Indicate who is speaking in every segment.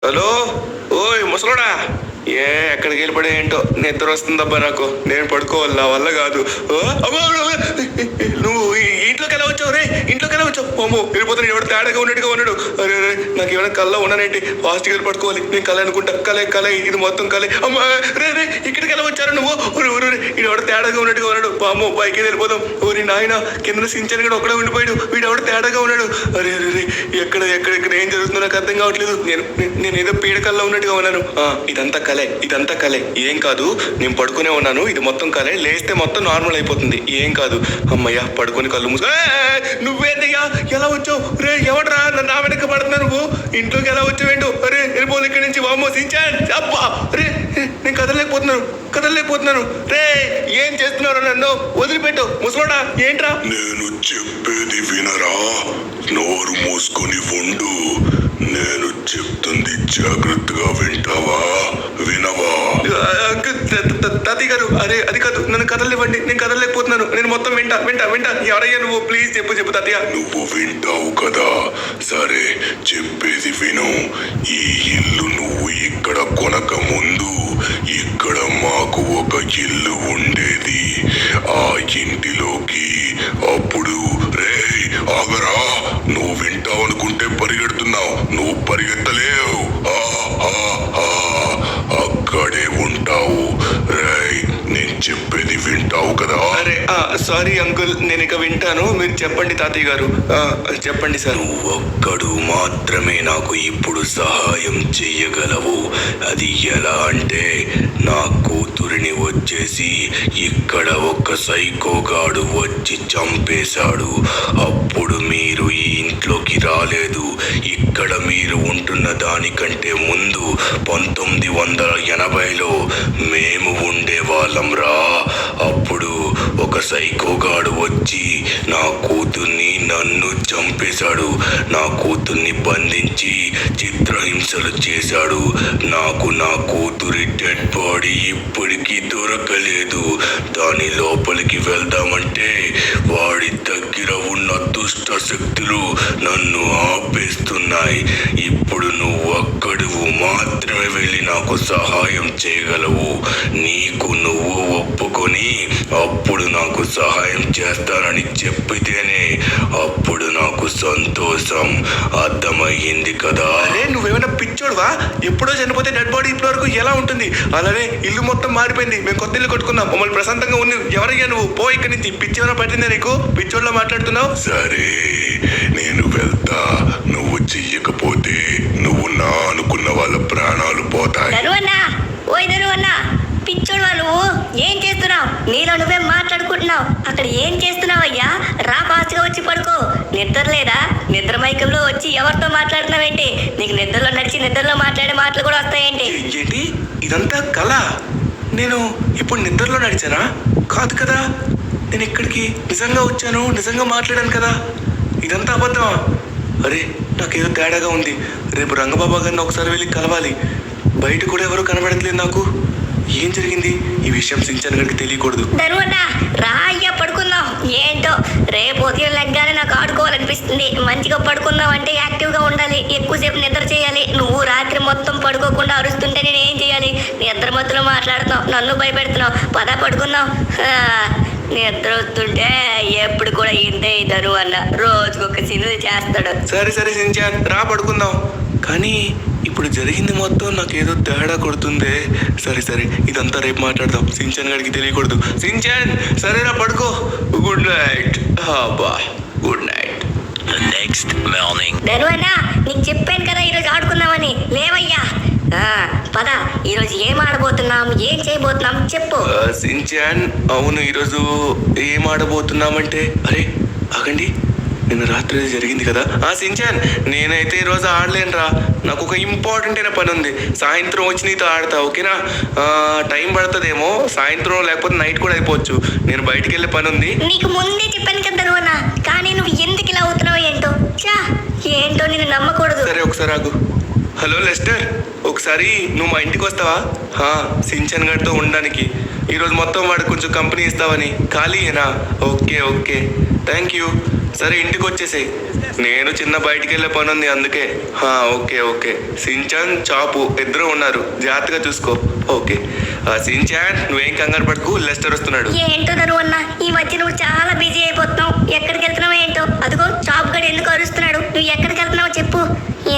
Speaker 1: Hello, ఓయ్ ముసలోడా, ఎక్కడికి వెళ్ళిపడే ఏంటో నిద్ర వస్తుందబ్బా నాకు. నేను పడుకోవాలి, నా వల్ల కాదు. నువ్వు ఇంట్లోకి ఎలా వచ్చావు రే? ఇంట్లోకి ఎలా వచ్చావు? అమ్మో వెళ్ళిపోతాను, ఎవడు తేడాగా ఉన్నట్టుగా ఉన్నాడు. అరే రే, నాకు ఏమైనా కళ్ళ ఉన్నానేంటి? ఫాస్ట్గా వెళ్ళి పడుకోవాలి. నేను కళ అనుకుంటా, కళ ఇది మొత్తం కళ. అమ్మా రే రే, ఇక్కడికి ఎలా వచ్చారు నువ్వు? ఇది ఎవడ తేడాగా ఉన్నట్టుగా ఉన్నాడు. పాము పైకి వెళ్ళిపోదాం. ఓరి నాయన, కింద సించని కూడా ఒకడే ఉండిపోయాడు. వీడు ఎవడ తేడాగా ఉన్నాడు. అరే రే, ఎక్కడ ఏం జరుగుతుందో నాకు అర్థం కావట్లేదు. నేను ఏదో పీడకల్లో ఉన్నట్టుగా ఉన్నాను. ఇదంతా కలే, ఏం కాదు. నేను పడుకునే ఉన్నాను, ఇది మొత్తం కలే. లేస్తే మొత్తం నార్మల్ అయిపోతుంది, ఏం కాదు. అమ్మయ్యా, పడుకొని కళ్ళు మూసు. నువ్వేందయ్యా, ఎలా వచ్చావు రే? ఎవడరా నా వెనక పడుతున్నా? నువ్వు ఇంట్లోకి ఎలా వచ్చావేంటో? అరే వెళ్ళిపోదు ఇక్కడి నుంచి. వామ్మో సించాన్, అబ్బా రే, నేను కదలలేకపోతున్నాను రే. ఏం చేస్తున్నారు? నన్ను వదిలిపెట్టు ముసలోడా. ఏంట్రా?
Speaker 2: నేను చెప్పేది వినరా? నోరు మూసుకొని ఉండు. నేను చెప్తుంది జాగ్రత్తగా వింటావా? వినవా?
Speaker 1: తాతయ్య గారు, అరే అది కాదు, నన్ను కదలనివ్వండి. నేను కదలలేకపోతున్నాను. నేను మొత్తం వింటా. ఎవరయ్యా నువ్వు? ప్లీజ్ చెప్పు తాతయ్య.
Speaker 2: నువ్వు వింటావు కదా, సరే చెప్పేది విను. ఈ ఇల్లు నువ్వు ఇక్కడ కొనక ముందు ఇక్కడ మాకు ఒక ఇల్లు ఉండేది. ఆ ఇంటిలోకి అప్పుడు రే ఆగరా, నువ్వు వింటావు అనుకుంటే పరిగెడుతున్నావు. నువ్వు పరిగెత్తలేవు, అక్కడే ఉంటావు. రేయ్, నేను చెప్పేది వింటావు కదా?
Speaker 1: అరే సారీ అంకుల్, నేను ఇక వింటాను. మీరు చెప్పండి తాతయ్య గారు. చెప్పండి సార్.
Speaker 2: నువ్వు ఒక్కడు మాత్రమే నాకు ఇప్పుడు సహాయం చెయ్యగలవు. అది ఎలా అంటే, నా కూతురిని వచ్చేసి ఇక్కడ ఒక సైకోగాడు వచ్చి చంపేశాడు. అప్పుడు మీరు ఈ ఇంట్లోకి రాలేదు. ఇక్కడ మీరు ఉంటున్న దానికంటే ముందు 1980లో మేము ఉండేవాళ్ళం రా. అప్పుడు ఒక సైకోగాడు వచ్చి నా కూతుర్ని నన్ను చంపేశాడు. నా కూతుర్ని బంధించి చిత్రహింసలు చేశాడు. నాకు నా కూతురి డెడ్ బాడీ ఇప్పటికీ దొరకలేదు. దాని లోపలికి వెళ్దామంటే వాడి దగ్గర ఉన్న దుష్ట శక్తులు నన్ను ఆపేస్తున్నాయి. ఇప్పుడు నువ్వు అక్కడువు మాత్రమే వెళ్ళి నాకు సహాయం చేయగలవు. నీకు నువ్వు ఒప్పుకొని అప్పుడు నాకు సహాయం చేస్తానని చెప్పితేనే అప్పుడు నాకు సంతోషం. అర్థమయ్యింది కదా?
Speaker 1: అరే నువ్వేమైనా పిచ్చోడువా? ఎప్పుడో చనిపోతే డెడ్ బాడీ ఇప్పటి వరకు ఎలా ఉంటుంది? అలానే ఇల్లు మొత్తం మారిపోయింది. మేము కొత్త ఇల్లు కట్టుకున్నాం, మమ్మల్ని ప్రశాంతంగా ఉంది. ఎవరయ్యా నువ్వు? పో ఇక్కడి నుంచి. పిచ్చి ఏమైనా పట్టిందా నీకు? పిచ్చోడ్లా మాట్లాడుతున్నావు.
Speaker 2: సరే నేను వెళ్తా. నువ్వు చెయ్యకపోతే నువ్వు నా అనుకున్న వాళ్ళ ప్రాణాలు పోతాయి.
Speaker 3: పిచ్చోడు నువ్వు ఏం చేస్తున్నావు? నీలో నువ్వే మాట్లాడుకుంటున్నావు. అక్కడ ఏం చేస్తున్నావు అయ్యా? రా ఫాస్ట్గా వచ్చి పడుకో. నిద్ర లేదా? నిద్ర మైకంలో వచ్చి ఎవరితో మాట్లాడుతున్నావేంటి? నీకు నిద్రలో నడిచి నిద్రలో మాట్లాడే మాటలు కూడా వస్తాయేంటి?
Speaker 1: ఏంటి ఇదంతా కళ? నేను ఇప్పుడు నిద్రలో నడిచానా? కాదు కదా, నేను ఇక్కడికి నిజంగా వచ్చాను, నిజంగా మాట్లాడాను కదా. ఇదంతా అబద్ధమా? అరే నాకేదో తేడాగా ఉంది. రేపు రంగబాబా గారిని ఒకసారి వెళ్ళి కలవాలి. బయట కూడా ఎవరు కనబడట్లేదు నాకు. ఏం జరిగింది? ఈ విషయం సించన్ గారికి తెలియకూడదు.
Speaker 3: రా అయ్యా, పడుకుందాం. ఏంటో రేపు ఉదయం లెగ్గానే నాకు ఆడుకోవాలనిపిస్తుంది. మంచిగా పడుకుందాం అంటే యాక్టివ్గా ఉండాలి, ఎక్కువసేపు నిద్ర చేయాలి. నువ్వు రాత్రి మొత్తం పడుకోకుండా అరుస్తుంటే నేను ఏం చేయాలి? నిద్ర మత్తులో మాట్లాడుతున్నావు, నన్ను భయపెడుతున్నావు. పద పడుకుందాం. నిద్ర వస్తుంటే ఎప్పుడు కూడా ఇంతే ఇద్దరు అన్న రోజుకొక సినిమా చేస్తాడు.
Speaker 1: సరే సించాన్, రా పడుకుందాం. కానీ ఇప్పుడు జరిగింది మొత్తం నాకేదో తేడా కొడుతుందే. సరే ఇదంతా రేపు మాట్లాడదాం. సించాన్ గారికి తెలియకూడదు. సించాన్, సరేరా పడుకో. Good night. Good night.
Speaker 4: Next morning.
Speaker 3: నీకు చెప్పాను కదా ఈరోజు ఆడుకుందామని. లేవయ్యా, పద. ఈరోజు ఏం ఆడబోతున్నాం, ఏం చేయబోతున్నాం చెప్పు.
Speaker 1: సించాన్, అవును ఈరోజు ఏం ఆడబోతున్నామంటే, అరే ఆగండి, నిన్న రాత్రి జరిగింది కదా. సించాన్, నేనైతే ఈరోజు ఆడలేనురా. నాకు ఒక ఇంపార్టెంట్ అయిన పని ఉంది. సాయంత్రం వచ్చి నీతో ఆడతా, ఓకేనా? టైం పడుతుందేమో, సాయంత్రం లేకపోతే నైట్ కూడా అయిపోవచ్చు. నేను బయటికి వెళ్ళే పని ఉంది.
Speaker 3: నీకు ముందే చెప్పాను కదా అన్న, కానీ నువ్వు ఎందుకు ఇలా అవుతున్నావు ఏంటో నేను నమ్మకూడదు.
Speaker 1: సరే ఒకసారి ఆగు. హలో లెస్టర్, ఒకసారి నువ్వు మా ఇంటికి వస్తావా? సించన్ గడితో ఉండడానికి. ఈరోజు మొత్తం వాడు కొంచెం కంపెనీ ఇస్తావని. ఖాళీయేనా? Okay thank you. సరే ఇంటికి వచ్చేసేయ్. నేను చిన్న బయటికి వెళ్ళే పని ఉంది అందుకే. Okay okay. సించాన్ చాపు ఇద్దరు ఉన్నారు, జాగ్రత్తగా చూసుకో. ఓకే సించాన్ నువ్వేం కంగారు పడుకు, లెస్టర్ వస్తున్నాడు.
Speaker 3: ఏంటో ధను అన్న, ఈ మధ్య నువ్వు చాలా బిజీ అయిపోతున్నావు. ఎక్కడికి వెళ్తున్నావు ఏంటో? అదిగో చాప్ గడు ఎందుకు అరుస్తున్నాడు? నువ్వు ఎక్కడికి వెళ్తున్నావు చెప్పు.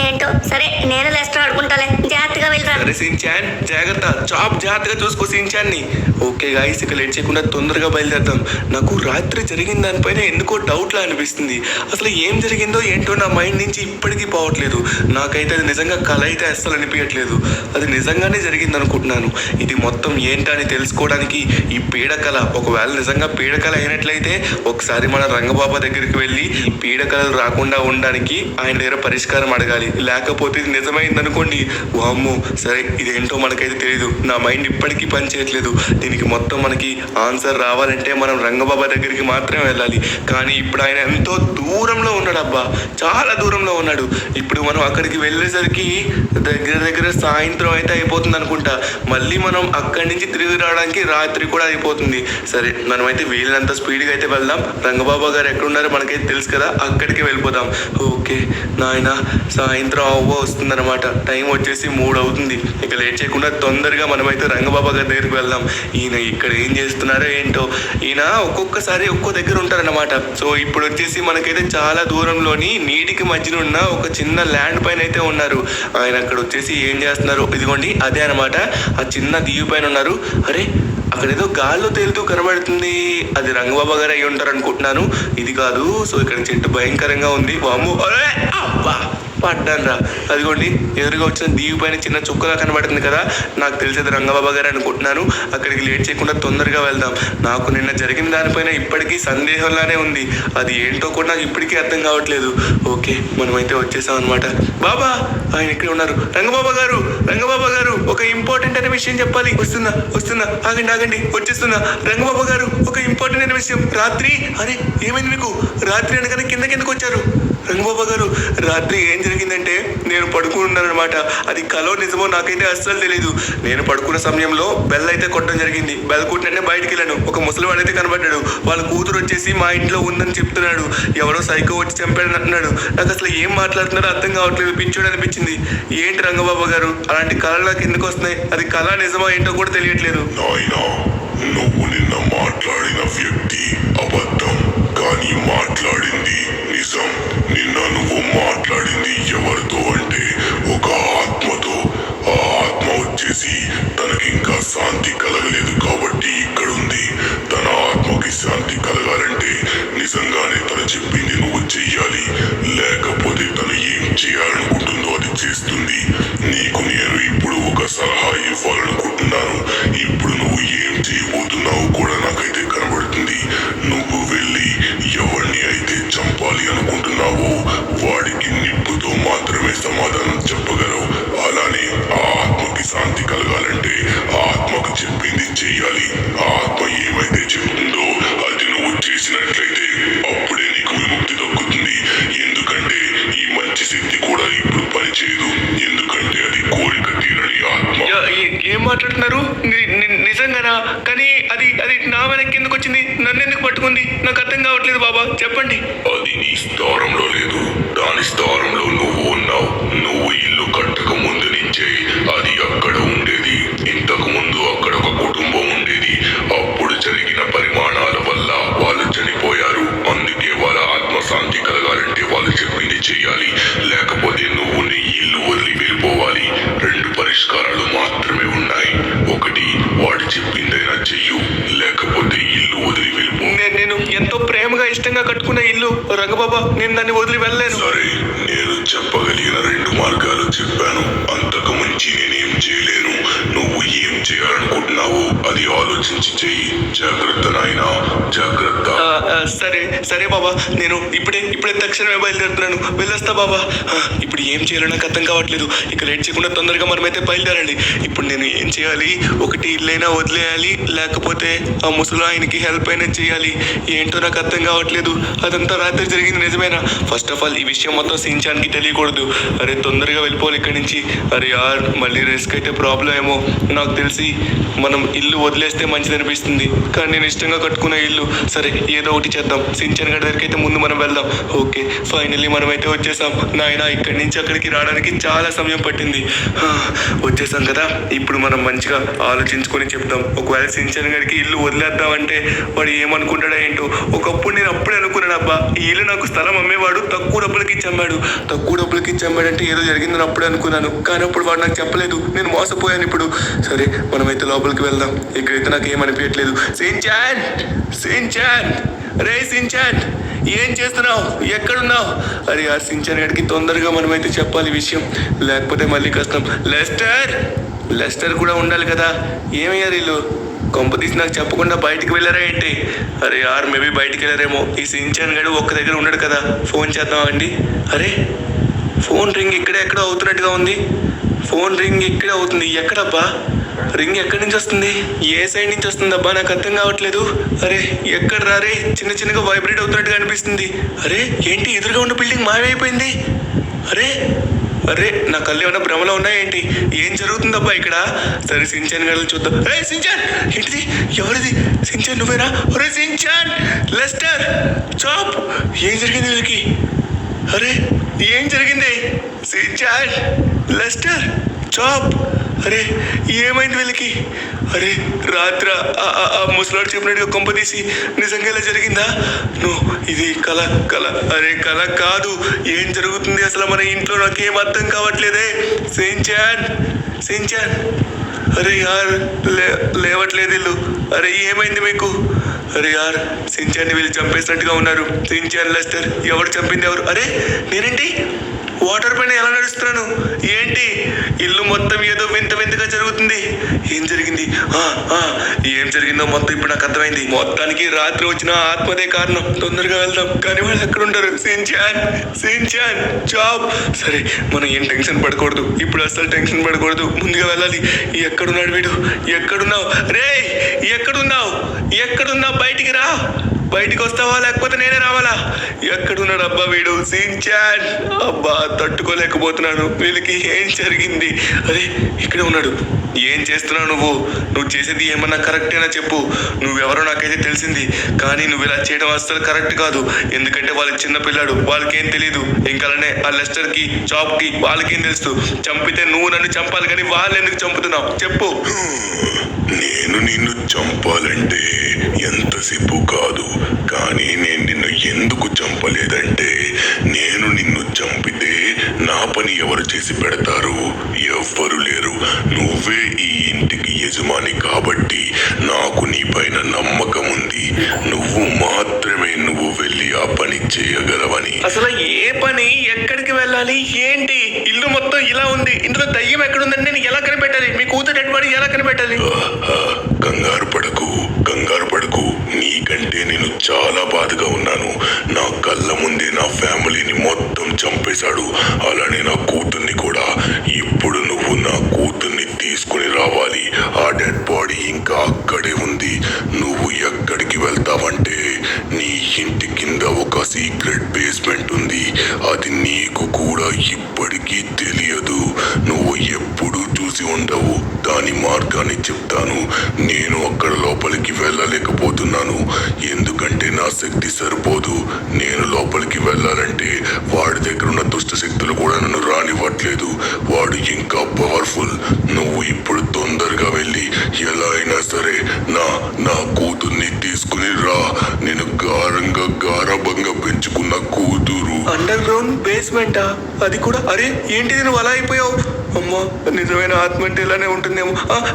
Speaker 3: ఏంటో సరే, నేను లెస్టర్ ఆడుకుంటాలే, జాగ్రత్తగా వెళ్ళరా.
Speaker 1: సరే సించాన్ జాగ్రత్త, చాప్ జాగ్రత్తగా చూసుకో సించాన్ని. ఓకే గాయ్స్, ఇక లేట్ చేయకుండా తొందరగా బయలుదేరదాం. నాకు రాత్రి జరిగిన దానిపైన ఎందుకో డౌట్లా అనిపిస్తుంది. అసలు ఏం జరిగిందో ఏంటో నా మైండ్ నుంచి ఇప్పటికీ పోవట్లేదు. నాకైతే అది నిజంగా కల అయితే అస్సలు అనిపించట్లేదు. అది నిజంగానే జరిగింది అనుకుంటున్నాను. ఇది మొత్తం ఏంటని తెలుసుకోవడానికి ఈ పీడకల, ఒకవేళ నిజంగా పీడకల అయినట్లయితే ఒకసారి మన రంగబాబా దగ్గరికి వెళ్ళి ఈ పీడకలలు రాకుండా ఉండడానికి ఆయన దగ్గర పరిష్కారం అడగాలి. లేకపోతే ఇది నిజమైంది అనుకోండి, వామ్మో. సరే ఇదేంటో మనకైతే తెలియదు, నా మైండ్ ఇప్పటికీ పని చేయట్లేదు. దీనికి మొత్తం మనకి ఆన్సర్ రావాలంటే మనం రంగబాబా దగ్గరికి మాత్రమే వెళ్ళాలి. కానీ ఇప్పుడు ఆయన ఎంతో దూరంలో ఉన్నాడు అబ్బా, చాలా దూరంలో ఉన్నాడు. ఇప్పుడు మనం అక్కడికి వెళ్ళేసరికి దగ్గర సాయంత్రం అయితే అయిపోతుంది అనుకుంటా. మళ్ళీ మనం అక్కడి నుంచి తిరిగి రావడానికి రాత్రి కూడా అయిపోతుంది. సరే మనమైతే వీళ్ళంత స్పీడ్గా అయితే వెళ్దాం. రంగబాబా గారు ఎక్కడున్నారో మనకైతే తెలుసు కదా, అక్కడికి వెళ్ళిపోదాం. ఓకే నాయన, సాయంత్రం వస్తుందన్నమాట. టైం వచ్చేసి 3 అవుతుంది. ఇక లేట్ చేయకుండా తొందరగా మనమైతే రంగబాబా గారి దగ్గరికి వెళ్దాం. ఈయన ఇక్కడ ఏం చేస్తున్నారో ఏంటో. ఈయన ఒక్కొక్కసారి ఒక్కో దగ్గర ఉంటారన్నమాట. సో ఇప్పుడు వచ్చేసి మనకైతే చాలా దూరంలోని నీటికి మధ్యన ఉన్న ఒక చిన్న ల్యాండ్ పైన అయితే ఉన్నారు. ఆయన అక్కడ వచ్చేసి ఏం చేస్తున్నారు, ఇదిగోండి అదే అనమాట, ఆ చిన్న దీవి పైన ఉన్నారు. అరే అక్కడ ఏదో గాల్లో తేలుతూ కనబడుతుంది, అది రంగబాబా గారు అయి ఉంటారు అనుకుంటున్నాను. ఇది కాదు. సో ఇక్కడ చెట్టు భయంకరంగా ఉంది. వాము, అరే అబ్బా పడ్డాను రా. అదిగోండి ఎదురుగా వచ్చిన దీవి పైన చిన్న చుక్కగా కనబడుతుంది కదా, నాకు తెలిసేది రంగబాబా గారు అనుకుంటున్నాను. అక్కడికి లేట్ చేయకుండా తొందరగా వెళ్దాం. నాకు నిన్న జరిగిన దానిపైన ఇప్పటికీ సందేహంలానే ఉంది. అది ఏంటో కూడా నాకు ఇప్పటికీ అర్థం కావట్లేదు. ఓకే మనమైతే వచ్చేసాం అనమాట. బాబా ఆయన ఇక్కడ ఉన్నారు. రంగబాబా గారు ఒక ఇంపార్టెంట్ అనే విషయం చెప్పాలి. వస్తున్నా ఆగండి వచ్చేస్తున్నా. రంగబాబా గారు ఒక ఇంపార్టెంట్ అనే విషయం. రాత్రి, అరే ఏమైంది మీకు? రాత్రి అనగానే కిందకి వచ్చారు. రంగబాబా గారు రాత్రి ఏం జరిగిందంటే, నేను పడుకున్నాను అనమాట. అది కలో నిజమో నాకైతే అస్సలు తెలియదు. నేను పడుకున్న సమయంలో బెల్ అయితే కొట్టడం జరిగింది. బెల్ కొట్టినట్టే బయటికి వెళ్ళాను. ఒక ముసలివాడు అయితే కనబడ్డాడు. వాళ్ళ కూతురు వచ్చేసి మా ఇంట్లో ఉందని చెప్తున్నాడు. ఎవరో సైకో వచ్చి చంపాడని అంటున్నాడు. నాకు అసలు ఏం మాట్లాడుతున్నారో అర్థం కావట్లేదు. పిచ్చోడు అనిపించింది. ఏంటి రంగబాబా గారు అలాంటి కళలు నాకు ఎందుకు వస్తున్నాయి? అది కళ నిజమో ఏంటో కూడా తెలియట్లేదు.
Speaker 2: నాయనా, నువ్వు నిన్న మాట్లాడిన వ్యక్తి అబద్ధం, కానీ మాట్లాడింది నిజం. నిన్న నువ్వు మాట్లాడింది ఎవరితో అంటే ఒక ఆత్మతో. ఆ ఆత్మ వచ్చేసి తనకింకా శాంతి కలగలేదు కాబట్టి ఇక్కడుంది. తన ఆత్మకి శాంతి కలగాలంటే నిజంగానే తను చెప్పింది నువ్వు చెయ్యాలి. లేకపోతే తను ఏం చేయాలనుకుంటుందో అది చేస్తుంది. నీకు నేను ఇప్పుడు ఒక సలహా ఇవ్వాలనుకుంటున్నాను. ఇప్పుడు నువ్వు ఏం చేయబోతున్నావు కూడా నాకైతే కనబడుతుంది. నువ్వు వెళ్ళి ఎవరిని అయితే చంపాలి అనుకుంటున్నావో వాడికి నిప్పుతో మాత్రమే సమాధానం చెప్పగలవు. అలానే ఆ ఆత్మకి శాంతి కలగాలంటే ఆ ఆత్మకు చెప్పింది చెయ్యాలి. ఆ ఆత్మ ఏమైతే చెప్తుందో అది నువ్వు చేసినట్లయితే అప్పుడే నీకు విముక్తి దక్కుతుంది. ఎందుకంటే ఈ మంచి శక్తి కూడా ఇప్పుడు పనిచేయదు. ఎందుకంటే అది కోరిక తీరని ఆత్మ.
Speaker 1: ఏం మాట్లాడుతున్నారు? నిజంగానా? కానీ అది నా వెనక్కి ఎందుకు వచ్చింది? నన్ను ఎందుకు పట్టుకుంది? నాకు అర్థం కావట్లేదు బాబా, చెప్పండి.
Speaker 2: అది నీ స్థానంలో లేదు, దాని స్థానంలో నువ్వు ఉన్నావు. నువ్వు ఇల్లు కట్టక ముందు నుంచే అది అక్కడ ఉండేది. ఇంతకు ముందు అక్కడ ఒక కుటుంబం ఉండేది. అప్పుడు జరిగిన పరిమాణాల వల్ల వాళ్ళు చనిపోయారు. అందుకే వాళ్ళ ఆత్మశాంతి కలగాలంటే వాళ్ళు చెప్పింది చెయ్యాలి. లేకపోతే నువ్వు నీ ఇల్లు వదిలి వెళ్ళిపోవాలి. 2 పరిష్కారాలు మాత్రమే ఉన్నాయి. ఒకటి, వాడు చెప్పిందైనా చెయ్యు, లేకపోతే ఇల్లు వదిలి వెళ్ళిపో.
Speaker 1: నేను ఎంతో ప్రేమగా ఇష్టంగా కట్టుకున్న ఇల్లు రంగబాబా, నేను దాన్ని వదిలి వెళ్ళలేను.
Speaker 2: సరే, నేను చెప్పగలిగిన 2 మార్గాలు చెప్పాను. అంతకు మించి నేనేం చేయలేను. నువ్వు ఏం చేయాలనుకుంటున్నావో అది ఆలోచించి చెయ్యి. జాగ్రత్త నాయనా, జాగ్రత్త.
Speaker 1: సరే బాబా, నేను ఇప్పుడే తక్షణమే బయలుదేరుతున్నాను. వెళ్ళొస్తా బాబా. ఇప్పుడు ఏం చేయాలో నాకు అర్థం కావట్లేదు. ఇక లేట్ చేయకుండా తొందరగా మనమైతే బయలుదేరండి. ఇప్పుడు నేను ఏం చేయాలి? ఒకటి ఇల్లైనా వదిలేయాలి, లేకపోతే ఆ ముసలి ఆయనకి హెల్ప్ అయినా చేయాలి. ఏంటో నాకు అర్థం కావట్లేదు. అదంతా రాత్రి జరిగింది నిజమేనా? ఫస్ట్ ఆఫ్ ఆల్ ఈ విషయం మొత్తం సించాన్కి తెలియకూడదు. అరే తొందరగా వెళ్ళిపోవాలి ఇక్కడి నుంచి. అరే యార్, మళ్ళీ రిస్క్ అయితే ప్రాబ్లం ఏమో. నాకు తెలిసి తెలిసి మనం ఇల్లు వదిలేస్తే మంచిది అనిపిస్తుంది. కానీ నేను ఇష్టంగా కట్టుకున్న ఇల్లు. సరే ఏదో ఒకటి చేద్దాం. సించన్ గడి దగ్గరికి అయితే ముందు మనం వెళ్దాం. ఓకే, ఫైనల్లీ మనమైతే వచ్చేసాం. నాయన ఇక్కడి నుంచి అక్కడికి రావడానికి చాలా సమయం పట్టింది. వచ్చేసాం కదా, ఇప్పుడు మనం మంచిగా ఆలోచించుకొని చెప్తాం. ఒకవేళ సించన్ గడికి ఇల్లు వదిలేద్దామంటే వాడు ఏమనుకుంటాడో ఏంటో. ఒకప్పుడు నేను అప్పుడే అనుకున్నాను, అబ్బా ఈ ఇల్లు నాకు స్థలం అమ్మేవాడు తక్కువ డబ్బులకి ఇచ్చాడు అంటే ఏదో జరిగిందని అప్పుడే అనుకున్నాను. కానీ అప్పుడు వాడు నాకు చెప్పలేదు. నేను మోసపోయాను ఇప్పుడు. సరే మనమైతే లోపలికి వెళ్దాం. ఇక్కడైతే నాకు ఏమనిపించట్లేదు. సించాన్ రే సించాన్, ఏం చేస్తున్నావు? ఎక్కడున్నావు? అరే ఆ సించాన్ గడికి తొందరగా మనమైతే చెప్పాలి విషయం, లేకపోతే మళ్ళీ కష్టం. లెస్టర్ కూడా ఉండాలి కదా. ఏమయ్యారు వీళ్ళు? కొంపతీసి నాకు చెప్పకుండా బయటికి వెళ్ళారా ఏంటి? అరే యార్, మేబీ బయటికి వెళ్ళారేమో. ఈ సించాన్ గడు ఒక్క దగ్గర ఉన్నాడు కదా. ఫోన్ చేద్దామండి. అరే ఫోన్ రింగ్ ఇక్కడే ఎక్కడో అవుతున్నట్టుగా ఉంది. ఫోన్ రింగ్ ఇక్కడే అవుతుంది. ఎక్కడబ్బా రింగ్? ఎక్కడి నుంచి వస్తుంది? ఏ సైడ్ నుంచి వస్తుందబ్బా? నాకు అర్థం కావట్లేదు. అరే ఎక్కడ రారే? చిన్నగా వైబ్రేట్ అవుతున్నట్టుగా అనిపిస్తుంది. అరే ఏంటి, ఎదురుగా ఉన్న బిల్డింగ్ మాయమైపోయింది. అరే నా కళ్ళు ఏమైనా భ్రమలో ఉన్నాయేంటి? ఏం జరుగుతుందబ్బా ఇక్కడ? సరే సించాన్ గడిని చూద్దాం. అరే సించాన్, ఏంటిది? ఎవరిది? సించాన్ నువ్వేనా? అరే సించాన్, లెస్టర్, చాప్, ఏం జరిగింది వీళ్ళకి? అరే ఏం జరిగింది? సించాన్, లెస్టర్, చాప్, అరే ఏమైంది వీళ్ళకి? అరే రాత్ర ఆ ముసలాడు చెప్పినట్టుగా కొంపదీసి నిజంగా ఇలా జరిగిందా? ఇది కళ. అరే కళ కాదు. ఏం జరుగుతుంది అసలు మన ఇంట్లో? నాకేం అర్థం కావట్లేదే. సించాన్ అరే యార్, లేవట్లేదు వీళ్ళు. అరే ఏమైంది మీకు? అరే యార్, సించాన్ని వీళ్ళు చంపేసినట్టుగా ఉన్నారు. సించాన్, లెస్టర్, ఎవరు చంపింది ఎవరు? అరే నేనేంటి వాటర్ పైన ఎలా నడుస్తున్నాను? ఏంటి ఇల్లు మొత్తం ఏదో వింతగా జరుగుతుంది. ఏం జరిగింది? ఏం జరిగిందో మొత్తం ఇప్పుడు నాకు అర్థమైంది. మొత్తానికి రాత్రి వచ్చిన ఆత్మదే కారణం. తొందరగా వెళ్దాం. కానీ వాళ్ళు ఎక్కడ ఉంటారు? Shinchan, job. సరే మనం ఏం టెన్షన్ పడకూడదు ఇప్పుడు, అసలు టెన్షన్ పడకూడదు. ముందుగా వెళ్ళాలి. ఎక్కడున్నాడు వీడు? ఎక్కడున్నావు రే? ఎక్కడున్నావు? బయటికి రా. బయటికి వస్తావా లేకపోతే నేనే రావాలా? ఎక్కడున్నాడు అబ్బా వీడు? సించాన్, అబ్బా తట్టుకోలేకపోతున్నాను. వీళ్ళకి ఏం జరిగింది? అరే ఇక్కడే ఉన్నాడు. ఏం చేస్తున్నావు నువ్వు చేసేది ఏమన్నా కరెక్టేనా చెప్పు. నువ్వెవరో నాకైతే తెలిసింది, కానీ నువ్వు ఇలా చేయడం అస్సలు కరెక్ట్ కాదు. ఎందుకంటే వాళ్ళకి చిన్న పిల్లాడు, వాళ్ళకేం తెలియదు. ఇంకానే ఆ లెస్టర్కి, చాప్కి వాళ్ళకేం తెలుసు? చంపితే నువ్వు నన్ను చంపాలి, కానీ వాళ్ళు ఎందుకు చంపుతున్నావు చెప్పు.
Speaker 2: నేను నిన్ను చంపాలంటే ఎంతసేపు కాదు, కానీ నేను నిన్ను ఎందుకు చంపలేదంటే, నేను నిన్ను చంపితే నా పని ఎవరు చేసి పెడతారు? ఎవ్వరు లేరు. నువ్వే ఈ ఇంటికి యజమాని కాబట్టి నాకు నీ పైన నమ్మకం ఉంది. నువ్వు వెళ్ళి ఆ పని చేయగలవని.
Speaker 1: అసలు ఏ పని? ఎక్కడికి వెళ్ళాలి? ఏంటి ఇల్లు మొత్తం ఇలా ఉంది, ఇందులో దయ్యం ఎక్కడుందని నేను ఎలా కనిపెట్టాలి? మీ కూతురు ఎటువంటి ఎలా కనిపెట్టాలి?
Speaker 2: కంగారు పడకు. నీకంటే నేను చాలా బాధగా ఉన్నాను. నా కళ్ళ ముందే నా ఫ్యామిలీని మొత్తం చంపేశాడు, అలానే నా కూతుర్ని కూడా. ఇప్పుడు నువ్వు నా కూతుర్ని తీసుకుని రావాలి. ఆ డెడ్ బాడీ ఇంకా అక్కడే ఉంది. నువ్వు ఎక్కడికి వెళ్తావంటే, నీ ఇంటి కింద ఒక సీక్రెట్ బేస్మెంట్ ఉంది. అది నీకు కూడా ఇప్పటికీ తెలియదు. నువ్వు ఎప్పుడూ చూసి ఉండవు. దాని మార్గాన్ని చెప్తాను. నేను అక్కడ లోపలికి వెళ్ళలేకపోతున్నాను, ఎందుకంటే నా శక్తి సరిపోదు. నేను లోపలికి వెళ్ళాలంటే వాడి దగ్గర ఉన్న దుష్ట శక్తులు కూడా నన్ను రానివ్వట్లేదు. వాడు ఇంకా పవర్ఫుల్. నువ్వు ఇప్పుడు తొందరగా వెళ్ళి ఎలా అయినా సరే నా కూతుర్ని తీసుకుని రా. నేను గారబంగా పెంచుకున్న కూతురు.
Speaker 1: అండర్ గ్రౌండ్ బేస్మెంటా? అది కూడా? అరే ఏంటిది నువ్వు అలా అయిపోయావు? అమ్మా, నిజమైన ఆత్మ అంటే ఇలానే ఉంటుందేమో.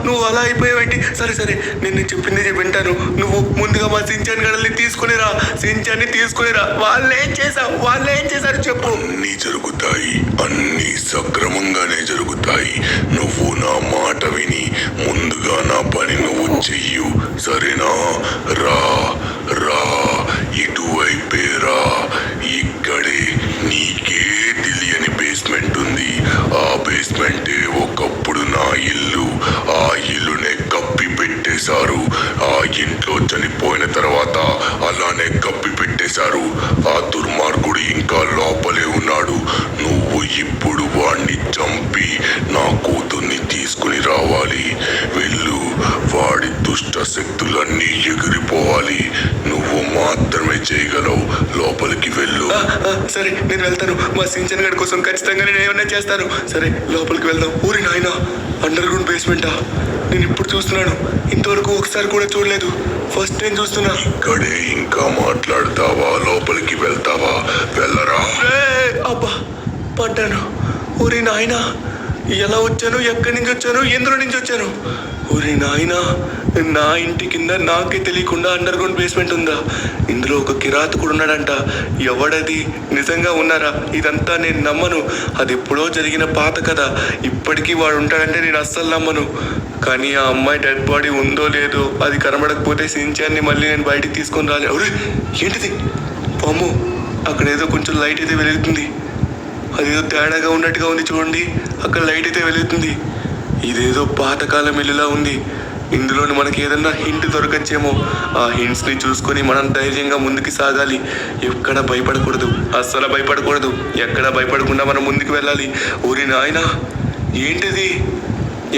Speaker 1: నువ్వు అలా అయిపోయావేంటి? సరే నేను చెప్పింది వింటాను. నువ్వు ముందుగా మా సించాన్ గడల్ని తీసుకునిరా. సించాన్ని తీసుకునిరా. వాళ్ళేం చేశారు చెప్పు.
Speaker 2: అన్ని సక్రమంగానే జరుగుతాయి. నువ్వు నా మాట విని ముందుగా నా పని నువ్వు చెయ్యు, సరేనా? రా ఇటువైపే రా. ఇక్కడే నీకే తెలియని బేస్మెంట్ ఉంది. ఆ బేస్మెంటే ఒకప్పుడు నా ఇల్లు. ఆ ఇల్లునే కప్పి పెట్టేశారు. ఆ ఇంట్లో చనిపోయిన తర్వాత అలానే కప్పి పెట్టేశారు. ఆ దుర్మార్గుడు ఇంకా లోపలే ఉన్నాడు. నువ్వు ఇప్పుడు వాణ్ణి చంపి నా కూతుర్ని తీసుకుని రావాలి. వెళ్ళు.
Speaker 1: సరే నేను వెళ్తాను. మా సించన్ గడి కోసం ఖచ్చితంగా నేను ఏమన్నా చేస్తాను. సరే లోపలికి వెళ్దాం. ఊరి నాయన, అండర్ గ్రౌండ్ బేస్మెంటా? నేను ఇప్పుడు చూస్తున్నాను, ఇంతవరకు ఒకసారి కూడా చూడలేదు. ఫస్ట్ టైం చూస్తున్నా.
Speaker 2: ఇక్కడే ఇంకా మాట్లాడతావా? లోపలికి వెళ్తావా? వెళ్ళరా.
Speaker 1: అబ్బా పడ్డాను. ఊరి నాయన, ఎలా వచ్చాను, ఎక్కడి నుంచి వచ్చాను, ఎందులో నుంచి వచ్చాను? ఊరి నాయన, నా ఇంటి కింద నాకే తెలియకుండా అండర్ గ్రౌండ్ బేస్మెంట్ ఉందా? ఇందులో ఒక కిరాతకుడు ఉన్నాడంట. ఎవడది? నిజంగా ఉన్నారా? ఇదంతా నేను నమ్మను. అది ఎప్పుడో జరిగిన పాత కథ. ఇప్పటికీ వాడు ఉంటాడంటే నేను అస్సలు నమ్మను. కానీ ఆ అమ్మాయి డెడ్ బాడీ ఉందో లేదో, అది కనబడకపోతే సించాన్ని మళ్ళీ నేను బయటికి తీసుకొని రాలే. ఒరే ఏంటిది? పాము. అక్కడ ఏదో కొంచెం లైట్ అయితే వెలుగుతుంది. అదేదో తేడాగా ఉన్నట్టుగా ఉంది చూడండి. అక్కడ లైట్ అయితే వెలుగుతుంది. ఇదేదో పాతకాలం ఇల్లులా ఉంది. ఇందులోని మనకి ఏదన్నా హింట్ దొరకచ్చేమో. ఆ హింట్స్ని చూసుకొని మనం ధైర్యంగా ముందుకు సాగాలి. ఎక్కడ భయపడకూడదు, అస్సలు భయపడకూడదు. ఎక్కడ భయపడకుండా మనం ముందుకు వెళ్ళాలి. ఊరి నాయనా, ఏంటిది?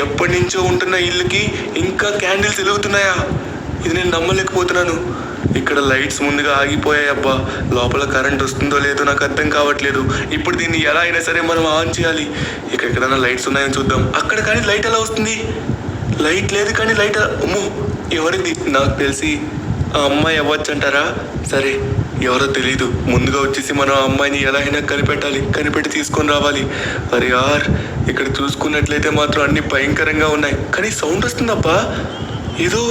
Speaker 1: ఎప్పటి నుంచో ఉంటున్న ఇల్లుకి ఇంకా క్యాండిల్స్ వెలుగుతున్నాయా? ఇది నేను నమ్మలేకపోతున్నాను. ఇక్కడ లైట్స్ ముందుగా ఆగిపోయాయి. అబ్బా, లోపల కరెంట్ వస్తుందో లేదో నాకు అర్థం కావట్లేదు. ఇప్పుడు దీన్ని ఎలా అయినా సరే మనం ఆన్ చేయాలి. ఇక్కడ ఎక్కడైనా లైట్స్ ఉన్నాయని చూద్దాం. అక్కడ కానీ లైట్ ఎలా వస్తుంది? లైట్ లేదు కానీ లైట్. అమ్మో, ఎవరిది? నాకు తెలిసి ఆ అమ్మాయి అవ్వచ్చు అంటారా? సరే, ఎవరో తెలీదు. ముందుగా వచ్చేసి మనం ఆ అమ్మాయిని ఎలా అయినా కనిపెట్టి తీసుకొని రావాలి. అరే యార్, ఇక్కడ చూసుకున్నట్లయితే మాత్రం అన్ని భయంకరంగా ఉన్నాయి. కానీ సౌండ్ వస్తుందబ్బా, ఏదో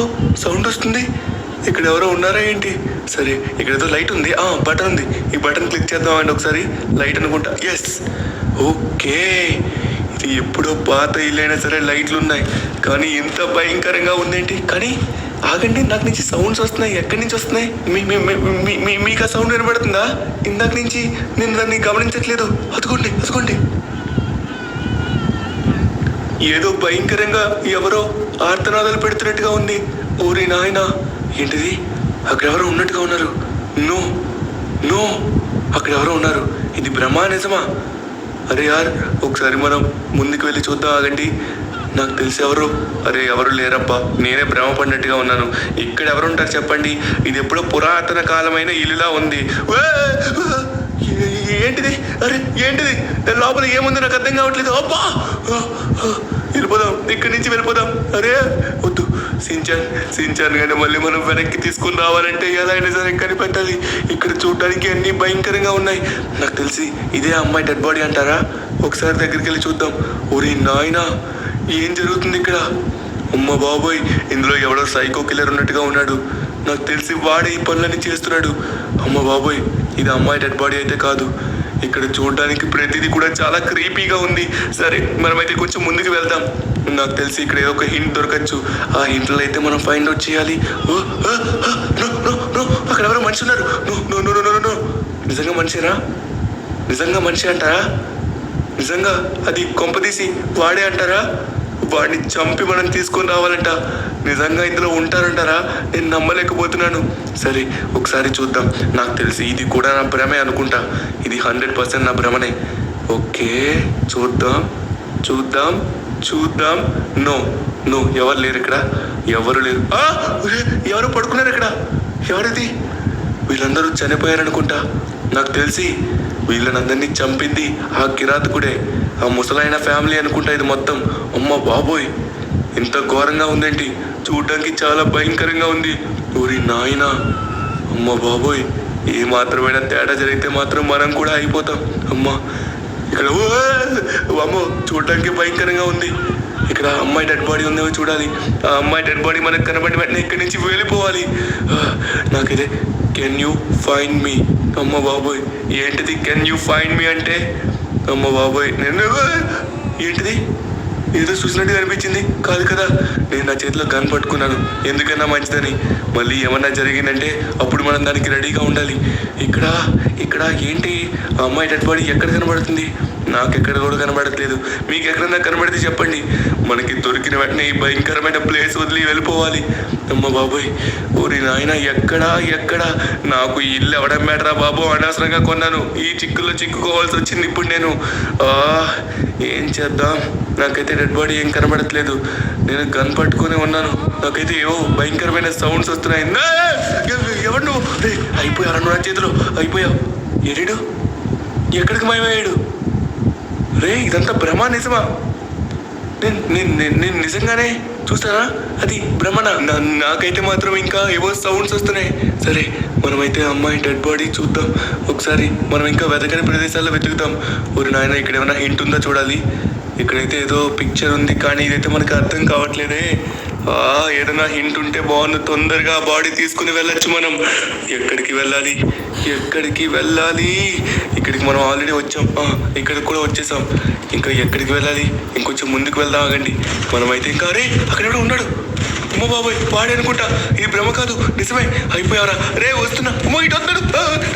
Speaker 1: సౌండ్ వస్తుంది. ఇక్కడ ఎవరో ఉన్నారా ఏంటి? సరే, ఇక్కడ ఏదో లైట్ ఉంది. బటన్ ఉంది. ఈ బటన్ క్లిక్ చేద్దామండి ఒకసారి. లైట్ అనుకుంటా. Yes, okay. ఇది ఎప్పుడో పాత ఇల్లైనా సరే లైట్లు ఉన్నాయి, కానీ ఇంత భయంకరంగా ఉందేంటి? కానీ ఆగండి, నాకు నుంచి సౌండ్స్ వస్తున్నాయి. ఎక్కడి నుంచి వస్తున్నాయి? మీకు ఆ సౌండ్ వినబడుతుందా? ఇందాక నుంచి నేను దాన్ని గమనించట్లేదు. అదుకోండి. ఏదో భయంకరంగా ఎవరో ఆర్తనాదాలు పెడుతున్నట్టుగా ఉంది. ఊరి నాయన, ఏంటిది? అక్కడ ఎవరో ఉన్నట్టుగా ఉన్నారు. నో, అక్కడ ఎవరో ఉన్నారు. ఇది భ్రమా, నిజమా? అరే యార్, ఒకసారి మనం ముందుకు వెళ్ళి చూద్దాం. ఆగండి, నాకు తెలిసి ఎవరు లేరబ్బా. నేనే భ్రమ పడినట్టుగా ఉన్నాను. ఇక్కడ ఎవరు ఉంటారు చెప్పండి? ఇది ఎప్పుడో పురాతన కాలమైన ఇల్లులా ఉంది. ఏంటిది? అరే ఏంటిది? లోపల ఏముంది నాకు అర్థం కావట్లేదు. అబ్బా, వెళ్ళిపోదాం, ఇక్కడి నుంచి వెళ్ళిపోదాం. అరే వద్దు, సించాన్ కానీ మళ్ళీ మనం వెనక్కి తీసుకుని రావాలంటే ఎలా అయినా సరే కనిపెట్టాలి. ఇక్కడ చూడడానికి అన్ని భయంకరంగా ఉన్నాయి. నాకు తెలిసి ఇదే అమ్మాయి డెడ్ బాడీ అంటారా? ఒకసారి దగ్గరికి వెళ్ళి చూద్దాం. ఊరి నాయనా, ఏం జరుగుతుంది ఇక్కడ? అమ్మ బాబోయ్, ఇందులో ఎవడో సైకో కిల్లర్ ఉన్నట్టుగా ఉన్నాడు. నాకు తెలిసి వాడే ఈ పనులన్నీ చేస్తున్నాడు. అమ్మ బాబోయ్, ఇది అమ్మాయి డెడ్ బాడీ అయితే కాదు. ఇక్కడ చూడడానికి ప్రతిదీ కూడా చాలా క్రీపీగా ఉంది. సరే, మనమైతే కొంచెం ముందుకు వెళ్దాం. నాకు తెలిసి ఇక్కడ ఏదో ఒక హింట్ దొరకచ్చు. ఆ హింట్లో అయితే మనం ఫైండ్ అవుట్ చేయాలి. అక్కడ ఎవరో మనిషి ఉన్నారు. నో, నిజంగా మనిషిరా? నిజంగా మనిషి అంటారా? నిజంగా అది కొంపదీసి వాడే అంటారా? వాడిని చంపి మనం తీసుకొని రావాలంట. నిజంగా ఇందులో ఉంటారంటారా? నేను నమ్మలేకపోతున్నాను. సరే, ఒకసారి చూద్దాం. నాకు తెలిసి ఇది కూడా నా భ్రమే అనుకుంటా. ఇది 100% నా భ్రమనే. ఓకే, చూద్దాం. నో, ఎవరు లేరు ఇక్కడ. ఎవరు లేరు. ఎవరు పడుకున్నారు ఇక్కడ? ఎవరిది? వీళ్ళందరూ చనిపోయారనుకుంటా. నాకు తెలిసి వీళ్ళనందరినీ చంపింది ఆ కిరాతకుడే. ఆ ముసలైన ఫ్యామిలీ అనుకుంటా ఇది మొత్తం. అమ్మ బాబోయ్, ఇంత ఘోరంగా ఉందేంటి? చూడడానికి చాలా భయంకరంగా ఉంది. ఊరి నాయనా, అమ్మ బాబోయ్, ఏ మాత్రమైనా తేడా జరిగితే మాత్రం మనం కూడా అయిపోతాం. అమ్మ, ఇక్కడ అమ్మో, చూడడానికి భయంకరంగా ఉంది. ఇక్కడ అమ్మాయి డెడ్ బాడీ ఉందేమో చూడాలి. ఆ అమ్మాయి డెడ్ బాడీ మనకు కనబడి వెంటనే ఇక్కడి నుంచి వెళ్ళిపోవాలి. నాకిదే కెన్ యూ ఫైండ్ మీ. అమ్మ బాబోయ్, ఏంటిది కెన్ యూ ఫైండ్ మీ అంటే? అమ్మ బాబోయ్, నేను ఏంటిది? ఏదో చూసినట్టుగా అనిపించింది. కాదు కదా, నేను నా చేతిలో గన్ పట్టుకున్నాను, ఎందుకన్నా మంచిదని. మళ్ళీ ఏమన్నా జరిగిందంటే అప్పుడు మనం దానికి రెడీగా ఉండాలి. ఇక్కడ ఏంటి? ఆ అమ్మాయి డెడ్ బాడీ ఎక్కడ కనబడుతుంది? నాకు ఎక్కడ కూడా కనబడట్లేదు. మీకు ఎక్కడన్నా కనబడితే చెప్పండి. మనకి దొరికిన వెంటనే ఈ భయంకరమైన ప్లేస్ వదిలి వెళ్ళిపోవాలి. అమ్మ బాబోయ్, ఊరి నాయన, ఎక్కడా నాకు ఈ ఇల్లు ఎవడం బెటరా బాబు? అనవసరంగా కొన్నాను. ఈ చిక్కుల్లో చిక్కుకోవాల్సి వచ్చింది ఇప్పుడు నేను. ఏం చేద్దాం? నాకైతే డెడ్ బాడీ ఏం కనబడట్లేదు. నేను గన్ పట్టుకొని ఉన్నాను. నాకైతే ఏవో భయంకరమైన సౌండ్స్ వస్తున్నాయి. ఎవరు నువ్వు? అయిపోయారు నా చేతిలో, అయిపోయావు. ఎరిడు ఎక్కడికి మాయమయ్యాడు? రే ఇదంతా భ్రమ నిజమా? నేను నిజంగానే చూస్తానా అది భ్రమణ? నాకైతే మాత్రం ఇంకా ఏవో సౌండ్స్ వస్తున్నాయి. సరే మనమైతే అమ్మాయి డెడ్ బాడీ చూద్దాం ఒకసారి. మనం ఇంకా వెతకని ప్రదేశాల్లో వెతుకుతాం. ఊరి నాయన ఇక్కడ ఏమైనా హింట్ ఉందా చూడాలి. ఇక్కడైతే ఏదో పిక్చర్ ఉంది కానీ ఇదైతే మనకు అర్థం కావట్లేదే. ఏదైనా హింట్ ఉంటే బాగుంది. తొందరగా బాడీ తీసుకుని వెళ్ళొచ్చు మనం. ఎక్కడికి వెళ్ళాలి? ఇక్కడికి మనం ఆల్రెడీ వచ్చాం. ఇక్కడికి కూడా వచ్చేసాం. ఇంకా ఎక్కడికి వెళ్ళాలి? ఇంకొంచెం ముందుకు వెళ్దాం. ఆగండి. మనమైతే ఇంకా అరే అక్కడ ఎవడో ఉన్నాడు. అమ్మ బాబోయ్ వాడే అనుకుంటా. ఇది భ్రమ కాదు నిజమే. అయిపోయావరా? రే వస్తున్నా. అమ్మో ఇటు వస్తాడు.